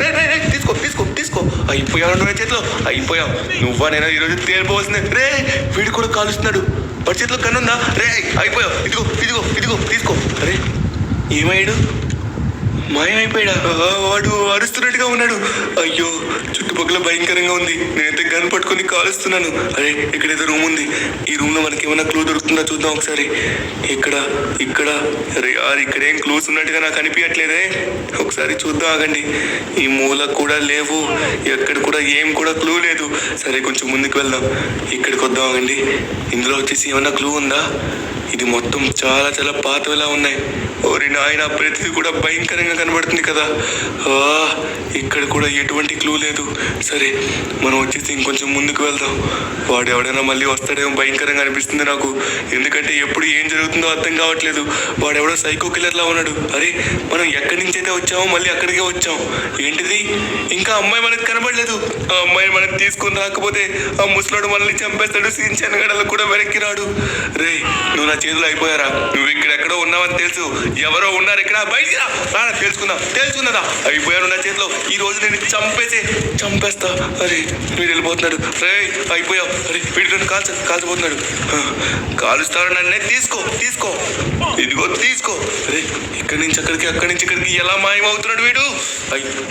Speaker 1: రే తీసుకో. అయిపోయావు నువ్వు చేతిలో. అయిపోయావు నువ్వా నేను ఈరోజు తేలిపోవలసిందే. రే వీడు కూడా కాలుస్తున్నాడు. వాడి చేతిలో కన్నుందా? రే అయిపోయావు. ఇదిగో తీసుకో. అరే ఏమయ్యాడు? మాయమైపోయాడా? వాడు అరుస్తున్నట్టుగా ఉన్నాడు. అయ్యో చుట్టుపక్కల భయంకరంగా ఉంది. నేనైతే గన్ పట్టుకొని కాలుస్తున్నాను. అరే ఇక్కడ ఏదో రూమ్ ఉంది. ఈ రూమ్ లో మనకి ఏమైనా క్లూ దొరుకుతుందా చూద్దాం ఒకసారి. ఇక్కడ అరే యార్ ఇక్కడ ఏం క్లూస్ ఉన్నట్టుగా నాకు అనిపించట్లేదే. ఒకసారి చూద్దాం ఆగండి. ఈ మూల కూడా లేవు. ఎక్కడ కూడా ఏం కూడా క్లూ లేదు. సరే కొంచెం ముందుకు వెళ్దాం. ఇక్కడికి వద్దాం ఆగండి. ఇందులో వచ్చేసి ఏమైనా క్లూ ఉందా? ఇది మొత్తం చాలా చాలా పాతవిలా ఉన్నాయి. ఓరి నాయన ప్రతిదీ కూడా భయంకరంగా కనబడుతుంది కదా. ఇక్కడ కూడా ఎటువంటి క్లూ లేదు. సరే మనం వచ్చేసి ఇంకొంచెం ముందుకు వెళ్దాం. వాడు ఎవడైనా మళ్ళీ వస్తాడేమో భయంకరంగా అనిపిస్తుంది నాకు. ఎందుకంటే ఎప్పుడు ఏం జరుగుతుందో అర్థం కావట్లేదు. వాడెవడో సైకో కిల్లర్లా ఉన్నాడు. అరే మనం ఎక్కడి నుంచి అయితే వచ్చామో మళ్ళీ అక్కడికే వచ్చాం. ఏంటిది? ఇంకా అమ్మాయి మనకు కనబడలేదు. ఆ అమ్మాయి మనకు తీసుకుని రాకపోతే ఆ ముసలాడు మనల్ని చంపేస్తాడు. సించనగడలు కూడా వెనక్కి రాడు. రే నువ్వు నా చేతులు అయిపోయారా? నువ్వు ఇక్కడెక్కడో ఉన్నావని తెలుసు. ఎవరో ఉన్నారు ఇక్కడ. బయటికి రా తెలుసుకుందా? అయిపోయాను నా చేతిలో. ఈ రోజు నేను చంపేస్తా. అరే వీడు వెళ్ళిపోతున్నాడు. రే అయిపోయావు. అరే వీడు నన్ను కాల్చబోతున్నాడు. కాలుస్తాడు నన్నే. తీసుకో ఇదిగో తీసుకో. అరే ఇక్కడి నుంచి అక్కడికి ఎలా మాయమవుతున్నాడు వీడు?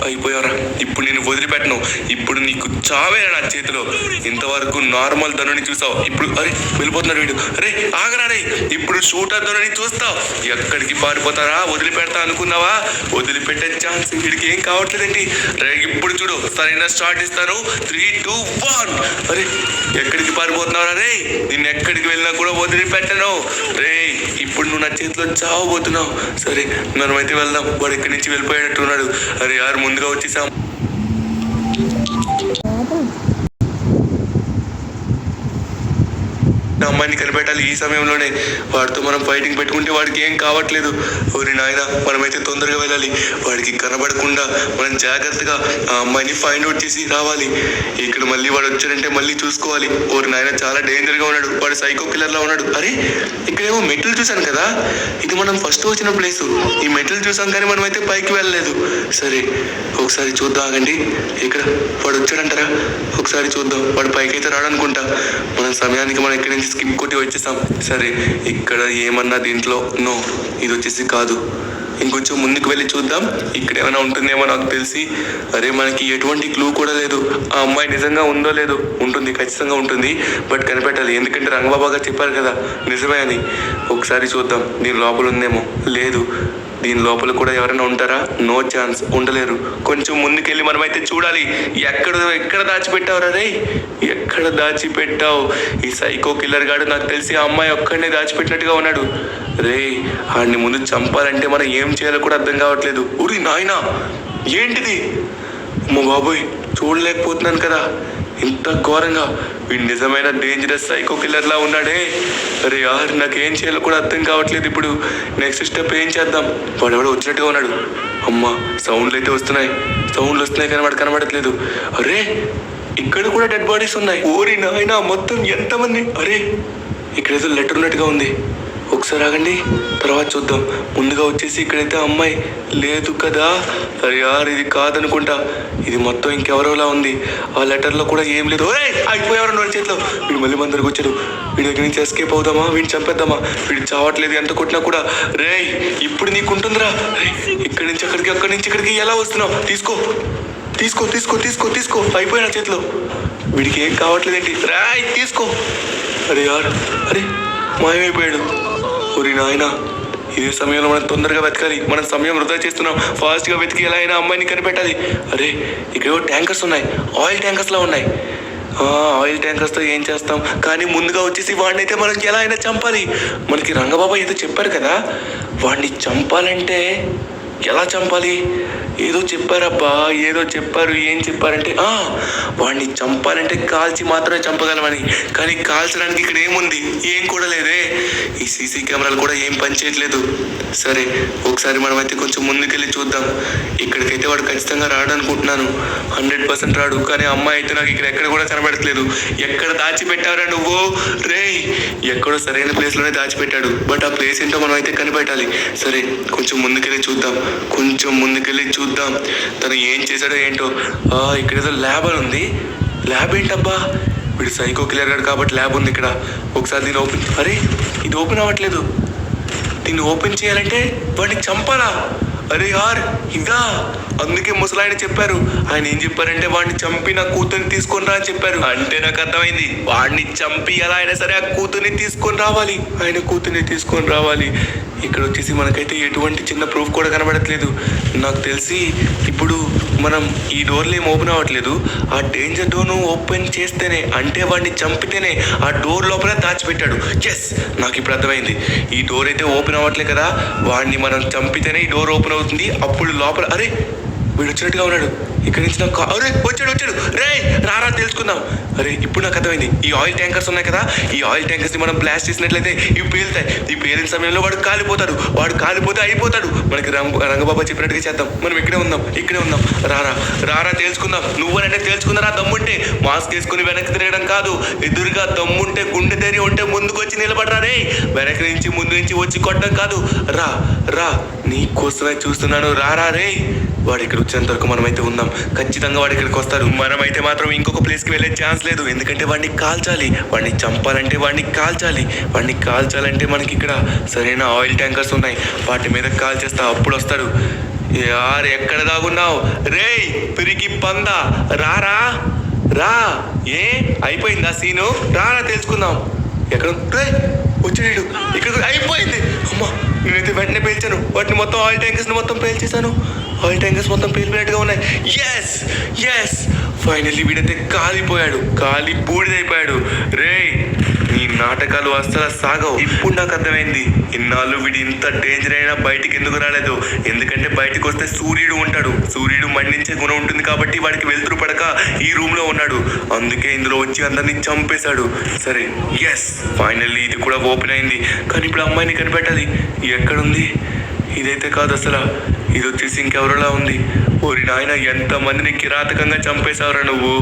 Speaker 1: అయిపోయారా? ఇప్పుడు నేను వదిలిపెట్టను. ఇప్పుడు నీకు చావేరా నా చేతిలో. ఇంతవరకు నార్మల్ ధనుని చూసావు. ఇప్పుడు అరే వెళ్ళిపోతున్నాడు వీడు. అరే ఆగరాడే. ఇప్పుడు షూటర్ ధనుని చూస్తావు. ఎక్కడికి పారిపోతారా? వదిలిపెడతా అనుకున్నావా? వదిలిపెట్టే ఛాన్స్ వీడికి ఏం కావట్లేదేంటి? రే ఇప్పుడు చూడు సరైన స్టార్ట్ ఇస్తాను. 3, 2, 1. అరే ఎక్కడికి పారిపోతున్నావు రే? నిన్ను ఎక్కడికి వెళ్ళినా కూడా వదిలిపెట్టను. రే ఇప్పుడు నువ్వు నా చేతిలో చావబోతున్నావు. సరే మనమైతే వెళ్దాం. వాడు ఇక్కడి నుంచి వెళ్ళిపోయేటట్టున్నాడు. అరే యారు ముందుగా వచ్చేసాం. అమ్మాయిని కనిపెట్టాలి ఈ సమయంలోనే. వాడితో మనం ఫైటింగ్ పెట్టుకుంటే వాడికి ఏం కావట్లేదు. ఓరి నాయన మనమైతే తొందరగా వెళ్ళాలి. వాడికి కనబడకుండా మనం జాగ్రత్తగా ఆ అమ్మాయిని ఫైండ్ అవుట్ చేసి రావాలి. ఇక్కడ మళ్ళీ వాడు వచ్చాడంటే మళ్ళీ చూసుకోవాలి. ఓరి నాయన చాలా డేంజర్గా ఉన్నాడు. వాడు సైకో కిల్లర్లా ఉన్నాడు. అరే ఇక్కడేమో మెట్లు చూసాను కదా. ఇది మనం ఫస్ట్ వచ్చిన ప్లేస్. ఈ మెట్లు చూసాం కానీ మనం అయితే పైకి వెళ్ళలేదు. సరే ఒకసారి చూద్దాం ఆగండి. ఇక్కడ వాడు వచ్చాడంటారా? ఒకసారి చూద్దాం. వాడు పైకి అయితే రాడనుకుంటా. మన సమయానికి మనం ఇక్కడి నుంచి స్కిప్ కొట్టి వచ్చేసాం. సరే ఇక్కడ ఏమన్నా దీంట్లో నో, ఇది వచ్చేసి కాదు. ఇంకొంచెం ముందుకు వెళ్ళి చూద్దాం. ఇక్కడ ఏమైనా ఉంటుందేమో నాకు తెలిసి. అరే మనకి ఎటువంటి క్లూ కూడా లేదు. ఆ అమ్మాయి నిజంగా ఉందో లేదో. ఉంటుంది ఖచ్చితంగా ఉంటుంది. బట్ కనిపెట్టాలి. ఎందుకంటే రంగబాబా గారు చెప్పారు కదా నిజమే అని. ఒకసారి చూద్దాం. దీని లోపల ఉందేమో. లేదు. దీని లోపల కూడా ఎవరైనా ఉంటారా? No chance. ఉండలేరు. కొంచెం ముందుకెళ్ళి మనమైతే చూడాలి. ఎక్కడ దాచిపెట్టావురా రే? ఎక్కడ దాచిపెట్టావు? ఈ సైకో కిల్లర్ గాడు నాకు తెలిసి ఆ అమ్మాయి ఒక్కడనే దాచిపెట్టినట్టుగా ఉన్నాడు. రే ఆడిని ముందు చంపాలంటే మనం ఏం చేయాలో కూడా అర్థం కావట్లేదు. ఊరి నాయనా ఏంటిది? అమ్మ బాబోయ్ చూడలేకపోతున్నాను కదా ఇంత ఘోరంగా. వీడు నిజమైన డేంజరస్ సైకో కిల్లర్లా ఉన్నాడే. అరే యార్ నాకేం చేయాలో కూడా అర్థం కావట్లేదు. ఇప్పుడు నెక్స్ట్ స్టెప్ ఏం చేద్దాం? వాడెవడో వచ్చినట్టుగా ఉన్నాడు. అమ్మ సౌండ్లు అయితే వస్తున్నాయి కానీ వాడు కనబడట్లేదు. అరే ఇక్కడ కూడా డెడ్ బాడీస్ ఉన్నాయి. ఓరి నాయనా మొత్తం ఎంతమంది? అరే ఇక్కడ ఏదో లెటర్ ఉన్నట్టుగా ఉంది. ఒకసారి ఆగండి, తర్వాత చూద్దాం. ముందుగా వచ్చేసి ఇక్కడైతే అమ్మాయి లేదు కదా. అరే యార్ ఇది కాదనుకుంటా. ఇది మొత్తం ఇంకెవరోలా ఉంది. ఆ లెటర్లో కూడా ఏం లేదు. అయిపోయేవారు వాడి చేతిలో. వీడు మళ్ళీ మన దగ్గరకు వచ్చాడు. వీడి దగ్గర నుంచి ఎస్కేప్ అవుదామా? వీడిని చంపేద్దామా? వీడు చావట్లేదు ఎంత కొట్టినా కూడా. రే ఇప్పుడు నీకుంటుందిరా. ఇక్కడి నుంచి అక్కడికి ఎలా వస్తున్నావు? తీసుకో. అయిపోయిన చేతిలో. వీడికి ఏం కావట్లేదేంటి? రాయ్ తీసుకో. అరే యార్ అరే మాయమైపోయాడు. ఒరి నాయన ఇదే సమయంలో మనం తొందరగా వెతకాలి. మనం సమయం వృధా చేస్తున్నాం. ఫాస్ట్ గా వెతికి ఎలా అయినా అమ్మాయిని కనిపెట్టాలి. అరే ఇక్కడ ట్యాంకర్స్ ఉన్నాయి, ఆయిల్ ట్యాంకర్స్ లా ఉన్నాయి. ఆయిల్ ట్యాంకర్స్తో ఏం చేస్తాం, కానీ ముందుగా వచ్చేసి వాడిని అయితే మనం ఎలా అయినా చంపాలి. మనకి రంగబాబు ఏదో చెప్పారు కదా, వాడిని చంపాలంటే ఎలా చంపాలి? ఏదో చెప్పారబ్బా, ఏదో చెప్పారు. ఏం చెప్పారంటే వాడిని చంపాలంటే కాల్చి మాత్రమే చంపగలమని. కానీ కాల్చడానికి ఇక్కడ ఏముంది? ఏం కూడా లేదే. ఈ సీసీ కెమెరాలు కూడా ఏం పని చేయట్లేదు. సరే ఒకసారి మనమైతే కొంచెం ముందుకెళ్ళి చూద్దాం. ఇక్కడికైతే వాడు ఖచ్చితంగా రాడు అనుకుంటున్నాను. 100% రాడు. కానీ అమ్మాయి అయితే నాకు ఇక్కడ ఎక్కడ కూడా కనబడట్లేదు. ఎక్కడ దాచిపెట్టారా నువ్వు? రేయ్, ఎక్కడో సరైన ప్లేస్లోనే దాచిపెట్టాడు. బట్ ఆ ప్లేస్ ఏంటో మనం అయితే కనిపెట్టాలి. సరే కొంచెం ముందుకెళ్ళి చూద్దాం. తను ఏం చేశాడో ఏంటో. ఇక్కడ ఏదో ల్యాబ్ అని ఉంది. ల్యాబ్ ఏంటబ్బా? వీడు సైకో కిల్లర్ గాడు కాబట్టి ల్యాబ్ ఉంది ఇక్కడ. ఒకసారి దీన్ని ఓపెన్, అరే ఇది ఓపెన్ అవ్వట్లేదు. దీన్ని ఓపెన్ చేయాలంటే వాడిని చంపాలా? అరే యార్, ఇదా అందుకే ముసలాయన చెప్పారు. ఆయన ఏం చెప్పారంటే వాడిని చంపి నా కూతుర్ని తీసుకొని రా అని చెప్పారు. అంటే నాకు అర్థమైంది, వాడిని చంపి ఎలా అయినా సరే ఆ కూతుర్ని తీసుకొని రావాలి. ఆయన కూతుర్ని తీసుకొని రావాలి. ఇక్కడ వచ్చేసి మనకైతే ఎటువంటి చిన్న ప్రూఫ్ కూడా కనబడట్లేదు. నాకు తెలిసి ఇప్పుడు మనం ఈ డోర్లు ఏం ఓపెన్ అవ్వట్లేదు. ఆ డేంజర్ డోర్ను ఓపెన్ చేస్తేనే, అంటే వాడిని చంపితేనే ఆ డోర్ లోపల దాచిపెట్టాడు. ఎస్, నాకు ఇప్పుడు అర్థమైంది. ఈ డోర్ అయితే ఓపెన్ అవ్వట్లేదు కదా, వాడిని మనం చంపితేనే ఈ డోర్ ఓపెన్ అవుతుంది. అప్పుడు లోపల, అరే వీడు వచ్చినట్టుగా ఉన్నాడు. ఇక్కడి నుంచి నాకు అరే వచ్చాడు. రే రారా తెలుసుకుందాం. అరే ఇప్పుడు నాకు అర్థమైంది. ఈ ఆయిల్ ట్యాంకర్స్ ఉన్నాయి కదా, ఈ ఆయిల్ ట్యాంకర్స్ని మనం బ్లాస్ట్ చేసినట్లయితే ఇవి పేలుతాయి. ఈ పేలిన సమయంలో వాడు కాలిపోతే అయిపోతాడు. మనకి రంగబాబా చెప్పినట్టుగా చేద్దాం. మనం ఇక్కడే ఉందాం. రారా తెలుసుకుందాం. నువ్వనంటే తెలుసుకుందారా దమ్ముంటే. మాస్క్ వేసుకుని వెనక్కి తిరగడం కాదు, ఎదురుగా దమ్ముంటే గుండె ధైర్యం ఉంటే ముందుకు వచ్చి నిలబడరా. రే వెనక్కి నుంచి ముందు నుంచి వచ్చి కొట్టడం కాదు. రా నీ కోసమే చూస్తున్నాను. రారా రే. వాడు ఇక్కడ వచ్చేంత వరకు మనమైతే ఉందాం. ఖచ్చితంగా వాడు ఇక్కడికి వస్తారు. మనమైతే మాత్రం ఇంకొక ప్లేస్కి వెళ్ళే ఛాన్స్ లేదు. ఎందుకంటే వాడిని కాల్చాలి. వాడిని చంపాలంటే వాడిని కాల్చాలంటే మనకి ఇక్కడ సరైన ఆయిల్ ట్యాంకర్స్ ఉన్నాయి. వాటి మీద కాల్చేస్తా, అప్పుడు వస్తాడు. యార్ ఎక్కడ దాగున్నావు? రేయ్ పిరికి పందా, రా. ఏ అయిపోయిందా సీను? రారా తెలుసుకుందాం. ఎక్కడ వచ్చాడు? ఇక్కడ అయిపోయింది. అమ్మా నేనైతే వెంటనే పేల్చాను. వాటిని మొత్తం ఆయిల్ ట్యాంకర్స్ని మొత్తం పేల్చేశాను. ఆయిల్ ట్యాంకర్స్ మొత్తం పేలిపోయినట్టుగా ఉన్నాయి. ఎస్ ఫైనల్లీ వీడైతే కాలి బూడిదైపోయాడు. రేయ్ నీ నాటకాలు అస్సలు సాగవు. ఇప్పుడు నాకు అర్థమైంది, ఇన్నాళ్ళు వీడు ఇంత డేంజర్ అయినా బయటికి ఎందుకు రాలేదు. ఎందుకంటే బయటకు వస్తే సూర్యుడు ఉంటాడు. సూర్యుడు మండించే గుణం ఉంటుంది కాబట్టి వాడికి వెలుతురు పడక ఈ రూమ్ లో ఉన్నాడు. అందుకే ఇందులో వచ్చి అందరినీ చంపేశాడు. సరే ఎస్ ఫైనల్లీ ఇది కూడా ఓపెన్ అయింది. కానీ ఇప్పుడు అమ్మాయిని కనిపెట్టాలి. ఎక్కడుంది? ఇదైతే కాదు అసలు, ఇది వచ్చేసి ఇంకెవరోలా ఉంది. ఓరి నాయన, ఎంతమందిని కిరాతకంగా చంపేశావురా నువ్వు,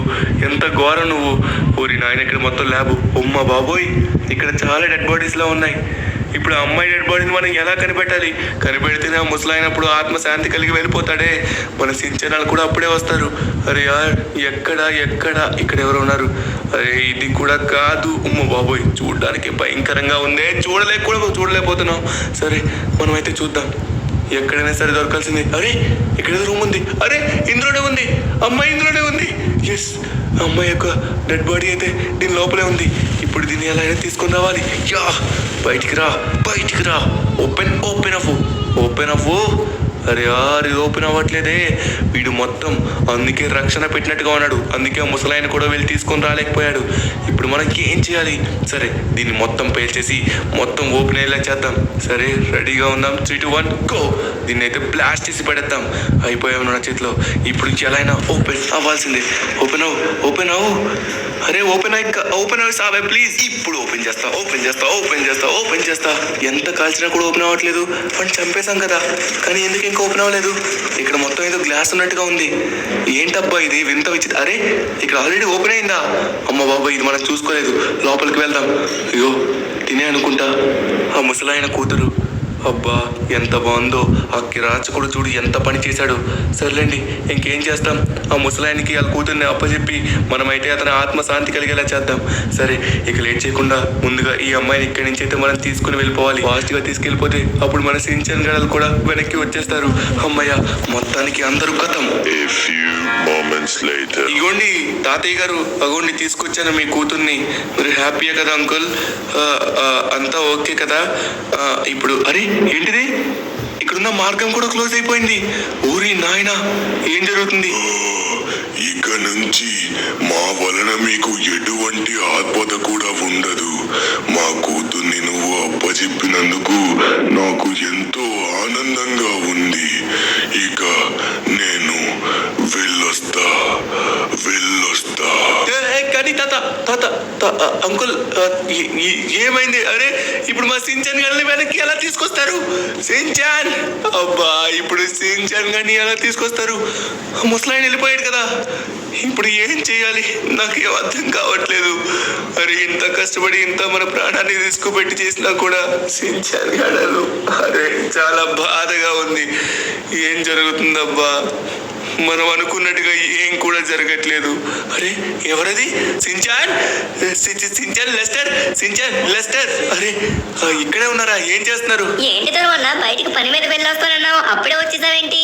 Speaker 1: ఎంత ఘోరం నువ్వు. ఓరి నాయన, ఇక్కడ మొత్తం ల్యాబు. ఉమ్మ బాబోయ్, ఇక్కడ చాలా డెడ్ బాడీస్లో ఉన్నాయి. ఇప్పుడు ఆ అమ్మాయి డెడ్ బాడీని మనం ఎలా కనిపెట్టాలి? కనిపెడితేనే ఆ ముసలాయినప్పుడు ఆత్మశాంతి కలిగి వెళ్ళిపోతాడే. మన సించనాలు కూడా అప్పుడే వస్తారు. అరే యార్ ఎక్కడ ఇక్కడ ఎవరు ఉన్నారు? అరే ఇది కూడా కాదు. ఉమ్మ బాబోయ్, చూడడానికి భయంకరంగా ఉందే. చూడలేకపోతున్నాం. సరే మనమైతే చూద్దాం. ఎక్కడైనా సరే దొరకాల్సిందే. అరే ఇక్కడ రూమ్ ఉంది. అరే ఇందులోనే ఉంది, అమ్మాయి ఇందులోనే ఉంది. ఎస్, అమ్మాయి యొక్క డెడ్ బాడీ అయితే దీని లోపలే ఉంది. ఇప్పుడు దీన్ని ఎలా అయినా తీసుకొని రావాలి. బయటికి రా. ఓపెన్ అవ్వు. అరే యార్ ఇది ఓపెన్ అవ్వట్లేదే. వీడు మొత్తం అందుకే రక్షణ పెట్టినట్టుగా ఉన్నాడు. అందుకే ఆ ముసలాయన కూడా వెళ్ళి తీసుకొని రాలేకపోయాడు. ఇప్పుడు మనకి ఏం చేయాలి? సరే దీన్ని మొత్తం పేల్చేసి మొత్తం ఓపెన్ అయ్యేలా చేద్దాం. సరే రెడీగా ఉందాం. 3, 2, 1 గో. దీన్ని అయితే బ్లాస్ట్ చేసి పడేద్దాం. అయిపోయాము నా చేతిలో. ఇప్పుడు ఎలా అయినా ఓపెన్ అవ్వాల్సిందే. ఓపెన్ అవ్వు. అరే ఓపెన్ అవ్వి సావే ప్లీజ్. ఇప్పుడు ఓపెన్ చేస్తా. ఎంత కాల్చినా కూడా ఓపెన్ అవ్వట్లేదు. మనం చంపేశాం కదా, కానీ ఎందుకు ఇంకా ఓపెన్ అవ్వలేదు? ఇక్కడ మొత్తం ఏదో గ్లాస్ ఉన్నట్టుగా ఉంది. ఏంటబ్బా ఇది వింత విచిత్ర. అరే ఇక్కడ ఆల్రెడీ ఓపెన్ అయిందా? అమ్మ బాబాయ్, ఇది మనం చూసుకోలేదు. లోపలికి వెళ్దాం. అయ్యో తినే అనుకుంటా. ఆ ముసలాయన కూతురు. అబ్బా ఎంత బాగుందో. ఆ కిరాచకుడు చూడు ఎంత పని చేశాడు. సర్లేండి ఇంకేం చేస్తాం. ఆ ముసలాయనికి వాళ్ళ కూతుర్ని అప్పచెప్పి మనమైతే అతని ఆత్మశాంతి కలిగేలా చేద్దాం. సరే ఇక లేట్ చేయకుండా ముందుగా ఈ అమ్మాయిని ఇక్కడి నుంచి అయితే మనం తీసుకుని వెళ్ళిపోవాలి. ఫాస్ట్గా తీసుకెళ్ళిపోతే అప్పుడు మన సించన్ గడలు కూడా వెనక్కి వచ్చేస్తారు. అమ్మయ్య, మొత్తానికి అందరూ కథం. ఇగోండి తాతయ్య గారు, అగోండి తీసుకొచ్చాను మీ కూతుర్ని. మీరు హ్యాపీయే కదా అంకుల్? అంతా ఓకే కదా? ఇప్పుడు అరే ఏంటిది ఇక్కడున్న మార్గం కూడా క్లోజ్ అయిపోయింది. ఊరి నాయనా, ఏం జరుగుతుంది?
Speaker 2: ఇక నుంచి మా వలన మీకు ఎటువంటి ఆపద కూడా ఉండదు. మా కూతుర్ని నువ్వు అప్పచెప్పినందుకు నాకు ఎంతో ఆనందంగా ఉంది. ఇక నేను వెళ్ళొస్తా.
Speaker 1: కానీ అంకుల్, ఏమైంది? అరే ఇప్పుడు మా సించాన్ గారిని వెనక్కి ఎలా తీసుకొస్తారు? సించాన్, అబ్బా ఇప్పుడు సించాన్ గారిని ఎలా తీసుకొస్తారు? ముసలాయన వెళ్ళిపోయాడు కదా, ఇప్పుడు ఏం చేయాలి? నాకేం అర్థం కావట్లేదు. అరే ఇంత కష్టపడి ఇంత మన ప్రాణాన్ని రిస్క్ పెట్టి చేసినా కూడా సించాన్ గారు, అరే చాలా బాధగా ఉంది. ఏం జరుగుతుందబ్బా? మనం అనుకున్నట్టుగా ఏం కూడా జరగట్లేదు. అరే ఎవరది? Shinchan, Shinchan Lester, Shinchan Lester, అరే ఇక్కడే ఉన్నారా? ఏం చేస్తున్నారు?
Speaker 3: ఏంటి తరువన్న బయటికి పని మీద వెళ్ళొస్తానన్నావు, అప్పుడే వచ్చేసావేంటి?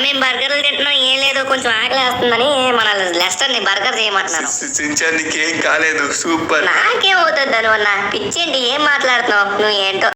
Speaker 3: మేము బర్గర్లు తింటున్నాం. ఏం లేదు, కొంచెం ఆకలి వేస్తుందని మన లెస్టర్ ని బర్గర్ చేయమంటున్నారు.
Speaker 1: సించాన్ నీకేం కాలేదు, సూపర్.
Speaker 3: నాకేమవుతుంది తరువన్న? పిచ్చేంటి, ఏం మాట్లాడుతున్నావు నువ్వు? ఏంటో